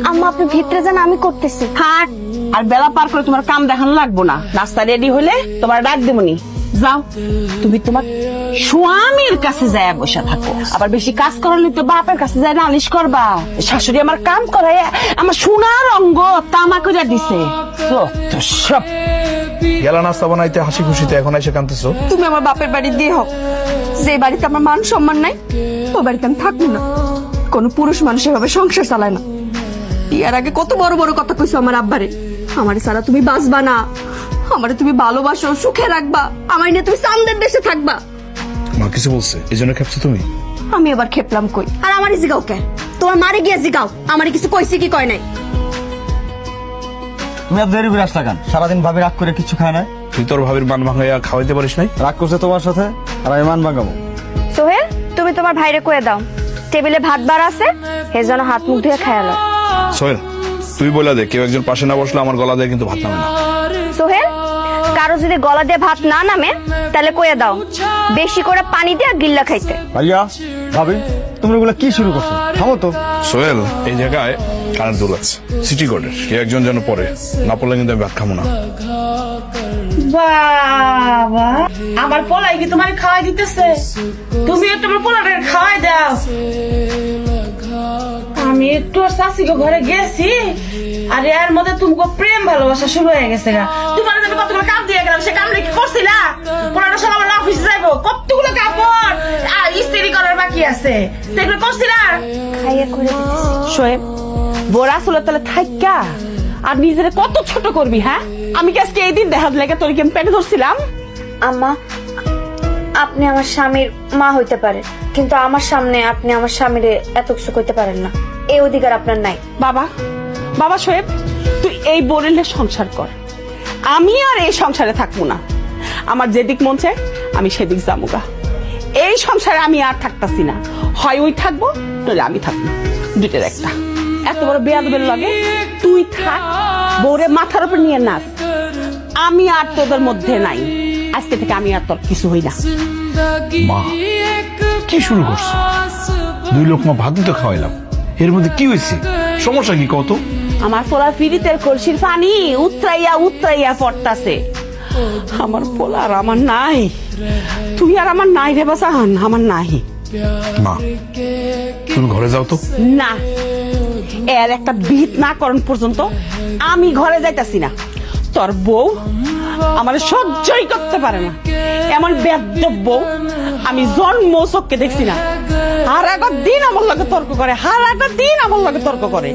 আম্মা আপনি ভিতরে যান, আমি করতেছি। থাক, আর বেলা পার করে তোমার কাম দেখানো লাগবো না। নাস্তা রেডি হলে তোমার ডাক দেবনি। যাও, তুমি তোমার স্বামীর কাছে যায় বসে থাকো। আবার বেশি কাজ করালে তো বাপের কাছে যায় নালিশ করবা। শাশুড়ি আমার কাম করায় আমার সোনার অঙ্গ তামা করে দিছে। সব গেলা নাস্তা বানাইতে হাসি খুশিতে, এখন এসে কাঁদতেছো। তুমি আমার বাপের বাড়ি দিয়ে হোক, যে বাড়িতে আমার মান সম্মান নাই ও বাড়িতে আমি থাকবো না। কোন পুরুষ মানুষ এভাবে সংসার চালায় না। বিয়ার আগে কত বড় বড় কথা কইছো আমার আব্বারে, আমারে সারা তুমি বাঁচবা না, আমারে তুমি ভালোবাসো, সুখে রাখবা, আমার নিয়ে তুমি চান্দের দেশে থাকবা। মা কিছু বলছে এই জন্য খেপছো তুমি? আমি এবার খেপলাম কই? আর আমারই জিগাও কে? তোমার মারে গিয়ে জিগাও আমারে কিছু কইছে কি কয় নাই। তুমি আর দেরি করে আসলা কেন? সারাদিন ভাবি রাগ করে কিছু খায় না। তুই তোর ভাবির মান ভাঙাইয়া খাওয়াইতে পারিস নাই? রাগ করছে তোমার সাথে, আর আমি মান ভাঙাবো? সোহেল, তুমি তোমার ভাইরে কয়ে দাও টেবিলে ভাত বার আছে, হে যেন হাত মুখ ধুয়ে খায়ালো। সোহেল, তুই বলে দে, কেউ একজন পাশে না বসলে আমার গলা দিয়ে কিন্তু ভাত নামে না। সোহেল, কারো যদি গলা দিয়ে ভাত না নামে তাহলে কয়ে দাও বেশি করে পানি দিয়ে গিল্লা খাইতে। ভাইয়া, ভাবি, তোমরা এগুলা কি শুরু করছো? থামো তো। সোহেল, এই জায়গায় কারেন্ট দোল আছে সিটি কোর্টের, কেউ একজন যেন পড়ে না, পড়লে কিন্তু আমি ভাত খাবো না। বাবা, আমার পোলাই কি তোমার খাওয়াই দিতেছে? তুমিও তোমার পোলাটাকে খাওয়াই দাও। আমি একটু শাশিকে ঘরে গেছি, আর এর মধ্যে তোমাকে প্রেম ভালোবাসা শুরু হয়ে গেছে গা। তোমার আমি কতগুলো কাম দিয়ে গেলাম, সে কাম কি করছিলা? পোলাটা সব আমার অফিসে যাইবো, কতগুলো কাপড় আর ইস্ত্রি করার বাকি আছে, সেগুলো করছিলা? খাইয়ে করে দিতেছি। শোয়েব, বোরা আসলে তাহলে থাইকা আর নিজের কত ছোট করবি? হ্যাঁ, আমি কি আজকে এই দিন দেখার লেগে তোর কি আমি পেটে ধরছিলাম? আম্মা, আপনি আমার স্বামীর মা হইতে পারে, কিন্তু আমার সামনে আপনি আমার স্বামীরে এত কিছু করতে পারেন না, এই অধিকার আপনার নাই। বাবা, বাবা শোয়েব, তুই এই বোরেলে সংসার কর, আমি আর এই সংসারে থাকবো না। আমার যেদিক মন চায় আমি সেদিক যাবো। এই সংসারে আমি আর থাকতাছি না, হয় ওই থাকবো নইলে আমি থাকবো, দুইটার একটা। এত বড় বেয়াদবের লাগে তুই থাক, বউরে মাথার উপর নিয়ে নাচ। আমি আর তোদের মধ্যে নাই, আজকে থেকে আমি আর তোর কিছু হই না। মা কি শুরু করছো? 2 লোকমা ভাত তো খাওয়াইলাম, এর মধ্যে কি হয়েছে? সমস্যা কি কত? আমার পোলা ফিরিতের কলসির পানি উতরাইয়া উতরাইয়া পড়তাছে। আমার পোলা আর আমার নাই, তুই আর আমার নাই রে বাসান, আমার নাই। মা তুমি ঘরে যাও তো। না, এর একটা বিহিত না করন পর্যন্ত আমি ঘরে যাইতাছি না। তোর বউ আমার সহ্যই করতে পারে না, এমন বেয়াদব বউ আমি জন্ম চোখকে দেখছি না। আর একটা দিন আমার লগে তর্ক করে, আর একটা দিন আমার লগে তর্ক করে।